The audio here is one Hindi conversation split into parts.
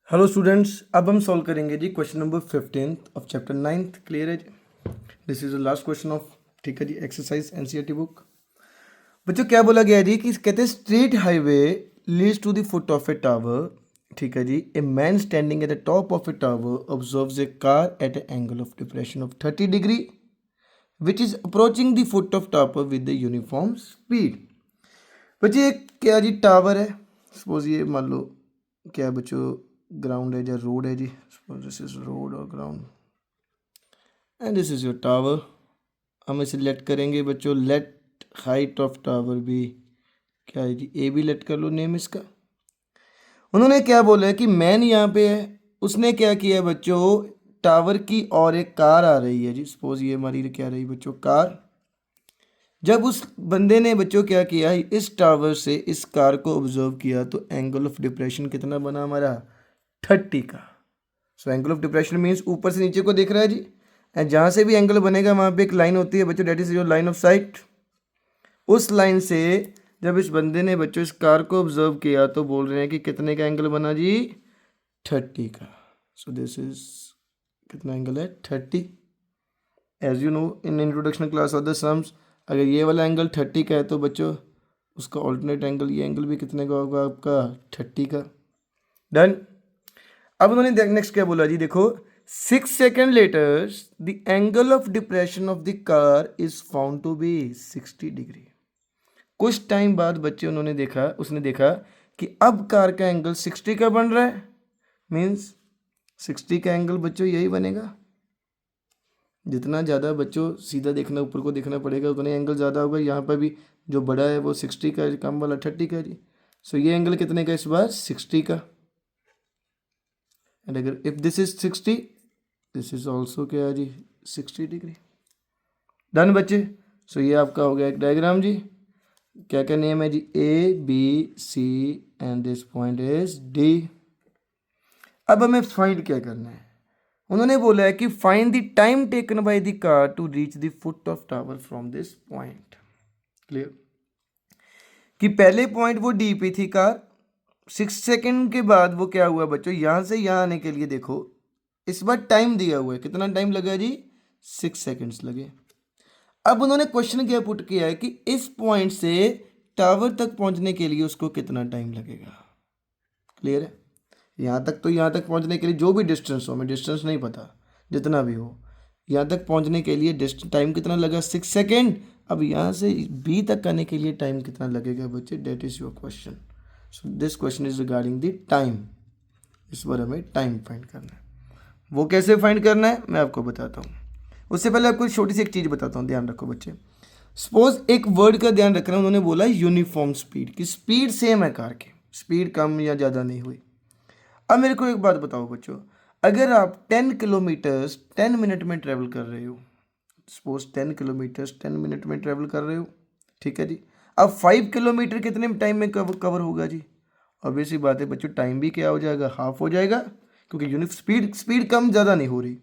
हेलो स्टूडेंट्स, अब हम सॉल्व करेंगे जी question number 15 of chapter 9th। Clear है जी? This is the last question of, ठीक है जी, एक्सरसाइज एनसीईआरटी बुक। बच्चों क्या बोला गया है जी कि कहते हैं straight highway leads to the foot of a tower. ठीक है जी। A man standing at the top of a tower observes a car at a angle of depression of 30 degree which is approaching the foot of tower with the uniform speed. बच्चे ये क्या जी, टावर है। सपोज ये मान लो क्या है बच्चों, ग्राउंड है या रोड है जी। सपोज दिस इज रोड और ground and this is your tower. हम इसे लेट करेंगे बच्चों, लेट हाइट ऑफ टावर भी क्या है जी, ए भी लेट कर लो नेम इसका। उन्होंने क्या बोला है कि मैन यहाँ पे है, उसने क्या किया है बच्चों, टावर की और एक कार आ रही है जी। सपोज ये हमारी क्या रही बच्चों, कार। जब उस बंदे ने बच्चों क्या किया, इस टावर से इस कार को ऑब्जर्व किया तो एंगल ऑफ डिप्रेशन कितना बना हमारा, 30 का। So angle of depression means ऊपर से नीचे को देख रहा है जी। एंड जहाँ से भी एंगल बनेगा वहाँ पे एक लाइन होती है बच्चों, that is your line of sight. उस लाइन से जब इस बंदे ने बच्चों इस कार को ऑब्जर्व किया तो बोल रहे हैं कि कितने का एंगल बना जी, 30 का। सो दिस इज कितना एंगल है, 30। As you know in introduction class of the sums, अगर ये वाला एंगल 30 का है तो बच्चों उसका ऑल्टरनेट एंगल ये एंगल भी कितने का होगा आपका, 30 का। डन। अब उन्होंने नेक्स्ट क्या बोला जी, देखो 6 second later the angle of depression of the car is found to be 60 degree. कुछ टाइम बाद बच्चे उन्होंने देखा, उसने देखा कि अब कार का एंगल 60 का बन रहा है। मीन्स 60 का एंगल बच्चों यही बनेगा। जितना ज़्यादा बच्चों सीधा देखना, ऊपर को देखना पड़ेगा, उतना एंगल ज़्यादा होगा। यहाँ पर भी जो बड़ा है वो 60 का है, कम वाला 30 का जी। सो ये एंगल कितने का इस बार, 60 का। एंड अगर if this is 60, this is also क्या है जी, 60 डिग्री। डन बच्चे। सो ये आपका हो गया एक डायग्राम जी। क्या क्या नेम है जी, A B C and this point is D. अब हमें फाइंड क्या करना है, उन्होंने बोला है कि find the time taken by the car to reach the foot of tower from this point. Clear कि पहले पॉइंट वो डी पे थी कार, 6 सेकेंड के बाद वो क्या हुआ बच्चों, यहां से यहां आने के लिए देखो इस बार टाइम दिया हुआ है, कितना टाइम लगा जी, 6 सेकेंड्स लगे। अब उन्होंने क्वेश्चन क्या पुट किया है कि इस पॉइंट से टावर तक पहुंचने के लिए उसको कितना टाइम लगेगा। क्लियर है? यहाँ तक तो यहाँ तक पहुँचने के लिए जो भी डिस्टेंस हो, हमें डिस्टेंस नहीं पता, जितना भी हो, यहाँ तक पहुँचने के लिए टाइम कितना लगा, 6 सेकेंड। अब यहाँ से बी तक आने के लिए टाइम कितना लगेगा बच्चे, that is your question. So this question is regarding the time. इस बार हमें टाइम फाइंड करना है। वो कैसे फाइंड करना है मैं आपको बताता हूँ। उससे पहले आपको छोटी सी एक चीज़ बताता हूँ, ध्यान रखो बच्चे। सपोज एक वर्ड का ध्यान रखना, उन्होंने बोला यूनिफॉर्म स्पीड, की स्पीड सेम है कार की, स्पीड कम या ज़्यादा नहीं हुई। अब मेरे को एक बात बताओ बच्चों, अगर आप 10 किलोमीटर्स 10 मिनट में ट्रेवल कर रहे हो, सपोज 10 किलोमीटर्स 10 मिनट में ट्रेवल कर रहे हो, ठीक है जी। अब 5 किलोमीटर कितने टाइम में कवर होगा जी, ऑब्वियसली बात है बच्चों, टाइम भी क्या हो जाएगा, हाफ हो जाएगा, क्योंकि यूनिट स्पीड कम ज़्यादा नहीं हो रही।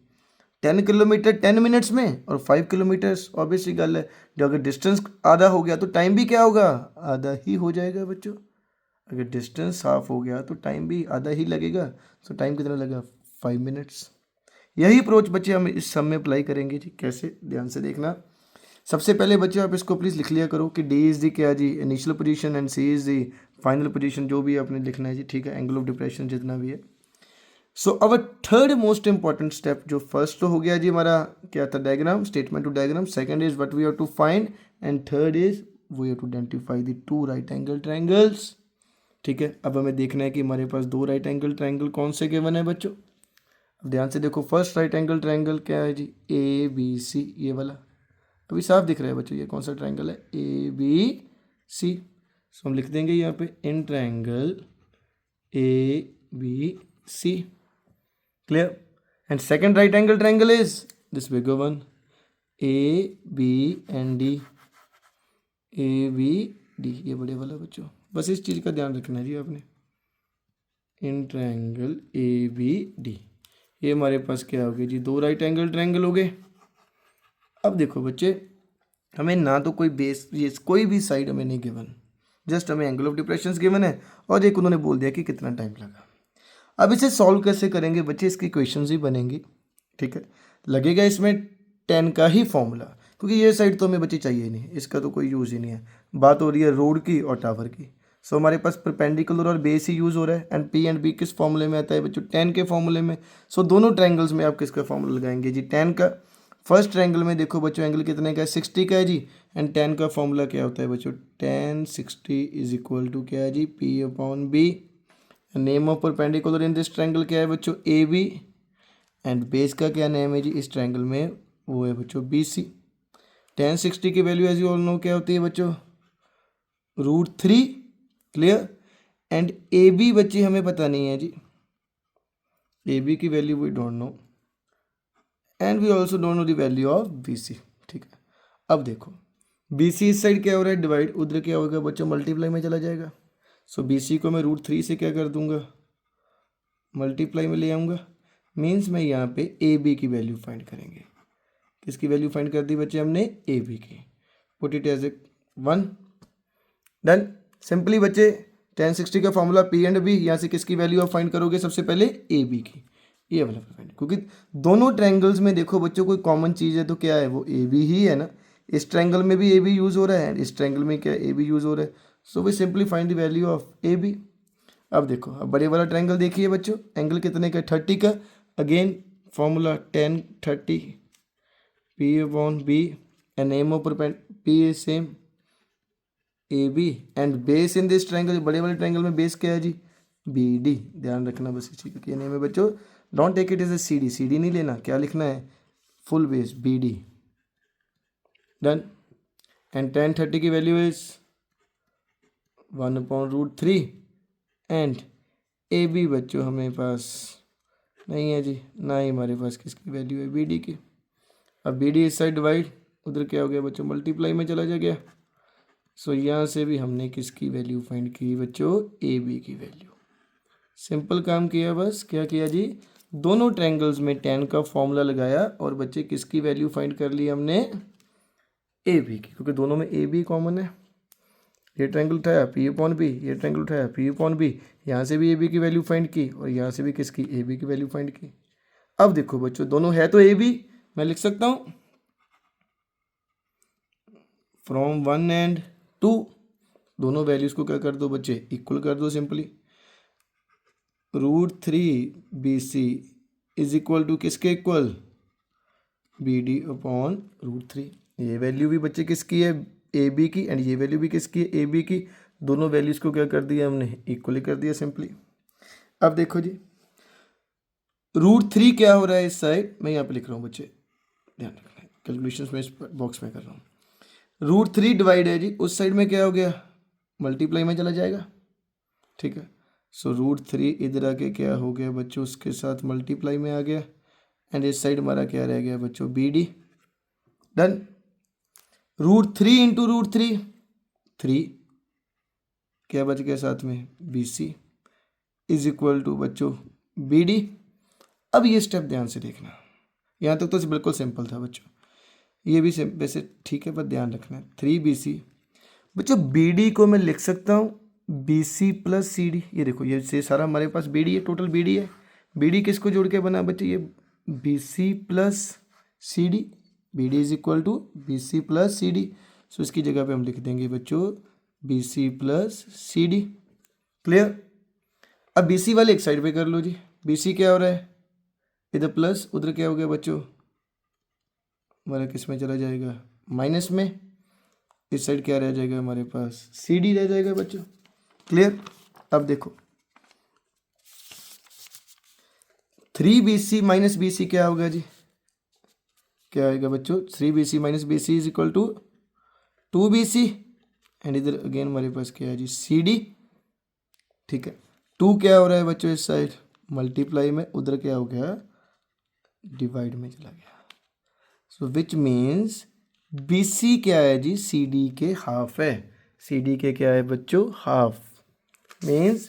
10 किलोमीटर 10 मिनट्स में और 5 किलोमीटर्स, ऑब्वियसली गल है, जो अगर डिस्टेंस आधा हो गया तो टाइम भी क्या होगा, आधा ही हो जाएगा बच्चों। अगर डिस्टेंस हाफ हो गया तो टाइम भी आधा ही लगेगा। तो टाइम कितना लगा, 5 मिनट्स। यही अप्रोच बच्चे हम इस सम में अप्लाई करेंगे जी। कैसे, ध्यान से देखना। सबसे पहले बच्चे आप इसको प्लीज़ लिख लिया करो कि डी इज़ दी क्या जी, initial position and C is the final position, जो भी आपने लिखना है जी, ठीक है, एंगल ऑफ डिप्रेशन जितना भी है। So our third most important step, जो फर्स्ट तो हो गया जी हमारा क्या था, diagram, statement to diagram. Second is what we have to find and third is we have to identify the two right angle triangles. ठीक है, अब हमें देखना है कि हमारे पास दो राइट एंगल ट्रायंगल कौन से गिवन है बच्चों। अब ध्यान से देखो, फर्स्ट राइट एंगल ट्रायंगल क्या है जी, ए बी सी, ये वाला अभी साफ दिख रहा है बच्चों, ये कौन सा ट्रायंगल है, ए बी सी। सो हम लिख देंगे यहाँ पे in triangle A B C. Clear? And second right angle triangle is this bigger one, A B and D, A B D, ये बड़े वाला बच्चों। बस इस चीज़ का ध्यान रखना है जी आपने, in triangle A B D. ये हमारे पास क्या हो गया जी, दो राइट एंगल ट्रायंगल हो गए। अब देखो बच्चे, हमें ना तो कोई बेस, ये कोई भी साइड हमें नहीं गिवन, जस्ट हमें एंगल ऑफ डिप्रेशन गिवन है और एक उन्होंने बोल दिया कि कितना टाइम लगा। अब इसे सॉल्व कैसे करेंगे बच्चे, इसकी इक्वेशंस ही बनेंगी, ठीक है। लगेगा इसमें 10 का ही फॉर्मूला, क्योंकि ये साइड तो हमें बच्चे चाहिए ही नहीं, इसका तो कोई यूज़ ही नहीं है। बात हो रही है रोड की और टावर की। सो हमारे पास परपेंडिकुलर और बेस ही यूज़ हो रहा है, एंड बी किस फॉर्मूले में आता है बच्चों, 10 के फॉर्मूले में। सो दोनों ट्रायंगल्स में आप किसका फॉर्मूला लगाएंगे जी, 10 का। फर्स्ट ट्रायंगल में देखो बच्चों एंगल कितने का है, 60 का है जी, एंड 10 का फॉर्मूला क्या होता है बच्चों, 10 60 इज इक्वल टू क्या है जी, P upon B. Name of perpendicular in this triangle क्या है बच्चों, ए बी, एंड बेस का क्या नेम है जी इस ट्रायंगल में, वो है बच्चों बी सी। 10 60 की value as you all know क्या होती है बच्चों, √3, क्लियर। एंड ए बी बच्चे हमें पता नहीं है जी, ए बी की value we don't know, and we also don't know the value of B C, ठीक है। अब देखो बी सी इस साइड क्या हो रहा है डिवाइड, उधर क्या होगा बच्चों मल्टीप्लाई में चला जाएगा। सो बी सी को मैं √3 से क्या कर दूंगा, मल्टीप्लाई में ले आऊँगा। मीन्स मैं यहाँ पे ए बी की वैल्यू फाइंड करेंगे। किसकी वैल्यू फाइंड कर दी बच्चे हमने, ए बी की। Put it as a 1, done. Simply बच्चे 10 60 का फॉर्मूला पी एंड बी, यहाँ से किसकी वैल्यू आप फाइंड करोगे, सबसे पहले ए बी की, ये वाला फाइंड, क्योंकि दोनों ट्रायंगल्स में देखो बच्चों कोई कॉमन चीज़ है तो क्या है, वो ए बी ही है ना। इस ट्रायंगल में भी ए बी यूज़ हो रहा है, इस ट्रायंगल में क्या ए बी यूज़ हो रहा है। So we simply find the value of A B. अब देखो, अब बड़े वाला ट्रायंगल देखिए बच्चों, एंगल कितने का, 30 का। Again formula 10 30 P upon B, and name of P is same A B, and base in this triangle, बड़े वाले ट्रायंगल में बेस क्या है जी, बी डी। ध्यान रखना बस इसी का क्या नेम है बच्चों, don't take it as A C D, C D नहीं लेना, क्या लिखना है, full base B D, done. And 10 30 की value is 1/√3, and A B बच्चों हमें पास नहीं है जी, ना ही हमारे पास किसकी वैल्यू है, बी डी की। अब बी डी इस साइड डिवाइड, उधर क्या हो गया बच्चों, मल्टीप्लाई में चला जा गया। सो यहाँ से भी हमने किसकी वैल्यू फाइंड की बच्चों, ए बी की वैल्यू। सिंपल काम किया, बस क्या किया जी, दोनों ट्रायंगल्स में 10 का फॉर्मूला लगाया और बच्चे किसकी वैल्यू फाइंड कर ली हमने, ए बी की, क्योंकि दोनों में ए बी कॉमन है। ये ट्रायंगल उठाया पी अपॉन बी, ये ट्रायंगल उठाया पी अपॉन बी, यहाँ से भी ए बी की वैल्यू फाइंड की और यहाँ से भी किसकी, ए बी की वैल्यू फाइंड की। अब देखो बच्चों दोनों है तो ए बी, मैं लिख सकता हूँ फ्रॉम 1 एंड 2, दोनों वैल्यूज को क्या कर दो बच्चे, इक्वल कर दो simply. √3 B C is equal to किसके इक्वल, बी डी अपॉन √3। ये वैल्यू भी बच्चे किसकी है, ए बी की, एंड ये वैल्यू भी किसकी है, ए बी की। दोनों वैल्यूज को क्या कर दिया हमने, इक्वली कर दिया सिंपली। अब देखो जी √3 क्या हो रहा है इस साइड, मैं यहाँ पे लिख रहा हूँ बच्चे, ध्यान रखना है, कैलकुलेशंस में इस बॉक्स में कर रहा हूँ। √3 डिवाइड है जी, उस साइड में क्या हो गया, मल्टीप्लाई में चला जाएगा, ठीक है। सो √3 इधर आके क्या हो गया बच्चों, उसके साथ मल्टीप्लाई में आ गया, एंड इस साइड हमारा क्या रह गया बच्चों, बी डी, डन। √3 इंटू √3 3, क्या बच गया साथ में, B C is equal to बच्चों बी डी। अब ये स्टेप ध्यान से देखना, यहाँ तक तो बिल्कुल सिंपल था बच्चों, ये भी वैसे ठीक है, पर ध्यान रखना है 3 बी सी बच्चों, बी डी को मैं लिख सकता हूँ B C plus C D. ये देखो ये से सारा हमारे पास बी डी है, टोटल बी डी है। बी डी किसको जोड़ के बना बच्चे, ये B C plus C D, B D is equal to B C plus C D. So इसकी जगह पे हम लिख देंगे बच्चों B C plus C D, clear. अब बी सी वाले एक साइड पे कर लो जी, बी सी क्या हो रहा है, इधर प्लस, उधर क्या हो गया बच्चों, हमारा किस में चला जाएगा, माइनस में। इस साइड क्या रह जाएगा हमारे पास, सी डी रह जाएगा बच्चों, क्लियर। अब देखो 3 B C minus B C क्या होगा जी, क्या आएगा बच्चों, 3 B C minus B C is equal to 2 B C, and इधर अगेन हमारे पास क्या है जी, सी डी, ठीक है। 2 क्या हो रहा है बच्चों इस साइड मल्टीप्लाई में, उधर क्या हो गया, डिवाइड में चला गया। सो विच मीन्स बी सी क्या है जी, सी डी के हाफ है। सी डी के क्या है बच्चों, हाफ। मीन्स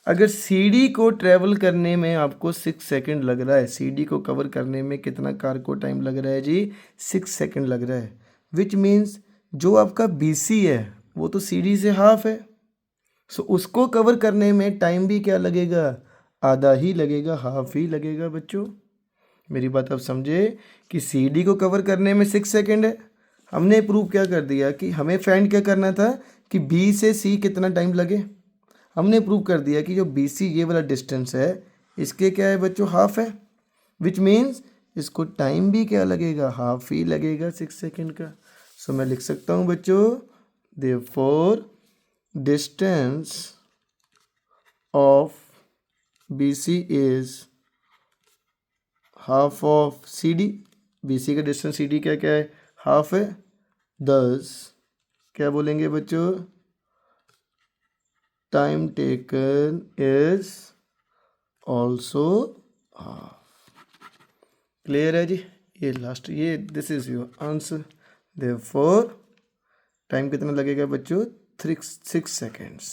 अगर सी डी को ट्रेवल करने में आपको 6 सेकंड लग रहा है, सी डी को कवर करने में कितना कार को टाइम लग रहा है जी, 6 सेकंड लग रहा है। विच मीन्स जो आपका बी सी है वो तो सी डी से हाफ है, सो उसको कवर करने में टाइम भी क्या लगेगा, आधा ही लगेगा, हाफ ही लगेगा बच्चों। मेरी बात आप समझे कि सी डी को कवर करने में 6 सेकेंड है। हमने प्रूव क्या कर दिया कि हमें फाइंड क्या करना था कि बी से सी कितना टाइम लगे। हमने प्रूव कर दिया कि जो बी सी ये वाला डिस्टेंस है इसके क्या है बच्चों, हाफ है, विच मीन्स इसको टाइम भी क्या लगेगा, हाफ ही लगेगा 6 सेकेंड का। सो मैं लिख सकता हूँ बच्चों, therefore distance of B C is half of C D. B C का डिस्टेंस सी डी क्या क्या है, हाफ है। 10 क्या बोलेंगे बच्चों, time taken is also half. Clear है जी। ये लास्ट, ये this is your answer. Therefore time कितना लगेगा बच्चों, 6 सेकेंड्स।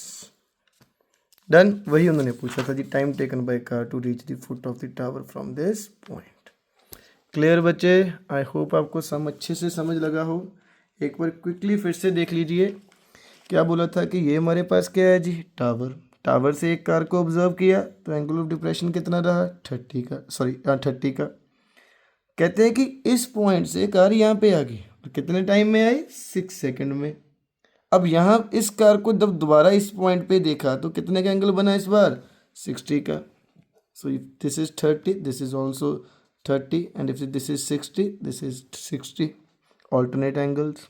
डन। वही उन्होंने पूछा था जी, time taken by car to reach the foot of the tower from this point. Clear बच्चे, आई होप आपको सम अच्छे से समझ लगा हो। एक बार क्विकली फिर से देख लीजिए। क्या बोला था कि ये हमारे पास क्या है जी, टावर। टावर से एक कार को ऑब्जर्व किया तो एंगल ऑफ डिप्रेशन कितना रहा, 30 का, सॉरी 30 का। कहते हैं कि इस पॉइंट से कार यहाँ पे आ गई और कितने टाइम में आई, 6 सेकंड में। अब यहाँ इस कार को जब दोबारा इस पॉइंट पे देखा तो कितने का एंगल बना इस बार, 60 का। So if this is 30, this is also 30, and if this is 60, this is 60, alternate angles.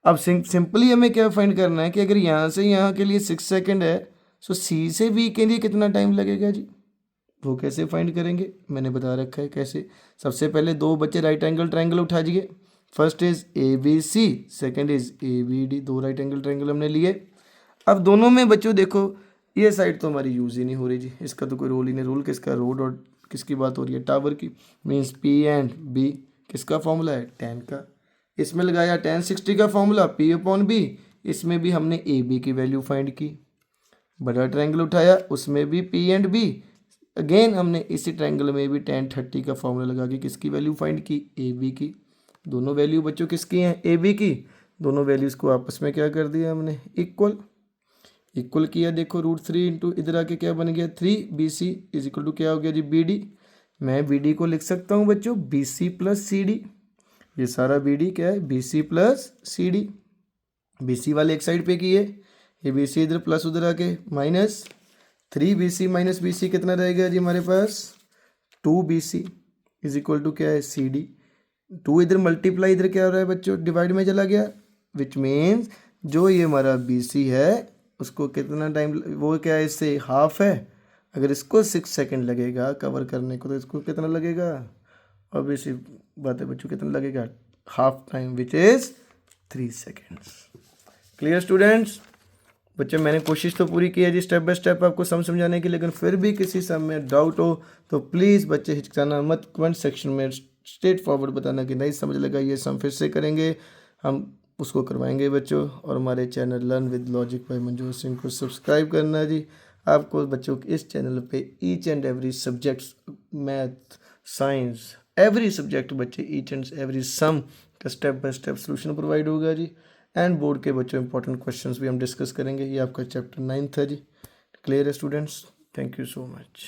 अब सिंपली हमें क्या फाइंड करना है कि अगर यहाँ से यहाँ के लिए 6 सेकंड है, सो सी से बी के लिए कितना टाइम लगेगा जी, वो कैसे फाइंड करेंगे, मैंने बता रखा है कैसे। सबसे पहले दो बच्चे राइट एंगल ट्रायंगल उठा दिए। First is A B C, second is A B D. दो राइट एंगल ट्रायंगल हमने लिए। अब दोनों में बच्चों देखो, ये साइड तो हमारी यूज़ ही नहीं हो रही जी, इसका तो कोई रोल ही नहीं। रोल किसका, रोड और किसकी बात हो रही है, टावर की। मीन्स पी एंड बी किसका फॉर्मूला है, tan का। इसमें लगाया tan 60 का फॉर्मूला, P अपॉन बी। इसमें भी हमने ए बी की वैल्यू फाइंड की। बड़ा ट्रायंगल उठाया, उसमें भी P एंड B। अगेन हमने इसी ट्रायंगल में भी tan 30 का फॉर्मूला लगा के किसकी वैल्यू फाइंड की, ए बी की। दोनों वैल्यू बच्चों किसकी हैं, ए बी की। दोनों वैल्यूज़ को आपस में क्या कर दिया हमने, इक्वल। इक्वल किया, देखो √3 इंटू इधर आके क्या बन गया, 3BC इज इक्वल टू क्या हो गया जी, BD। मैं BD को लिख सकता हूँ बच्चों BC प्लस CD। ये सारा BD क्या है, BC प्लस CD। BC वाले एक साइड पे किए, ये BC इधर प्लस उधर आके माइनस 3BC माइनस BC कितना रहेगा जी हमारे पास, 2BC इज इक्वल टू क्या है, CD। 2 इधर मल्टीप्लाई, इधर क्या हो रहा है बच्चों, डिवाइड में चला गया, विच मीन्स जो ये हमारा BC है उसको कितना टाइम, वो क्या है, इससे हाफ है। अगर इसको 6 सेकंड लगेगा कवर करने को तो इसको कितना लगेगा, ऑब्वियसली बात है बच्चों, कितना लगेगा, half time, which is 3 seconds. Clear students. बच्चे मैंने कोशिश तो पूरी की है जी स्टेप बाय स्टेप आपको समझाने की, लेकिन फिर भी किसी सम में डाउट हो तो प्लीज़ बच्चे हिचकाना मत, कमेंट सेक्शन में स्ट्रेट फॉरवर्ड बताना कि नहीं समझ लगा, ये सम फिर से करेंगे, हम उसको करवाएंगे बच्चों। और हमारे channel learn with logic bye मंजूर सिंह को सब्सक्राइब करना जी। आपको बच्चों इस चैनल पे each and every subjects, math, science, every subject बच्चे ईच एंड एवरी सम का step by step solution provide होगा जी। एंड बोर्ड के बच्चों इंपॉर्टेंट क्वेश्चंस भी हम डिस्कस करेंगे। ये आपका चैप्टर 9 था जी। क्लियर है students, thank you so much.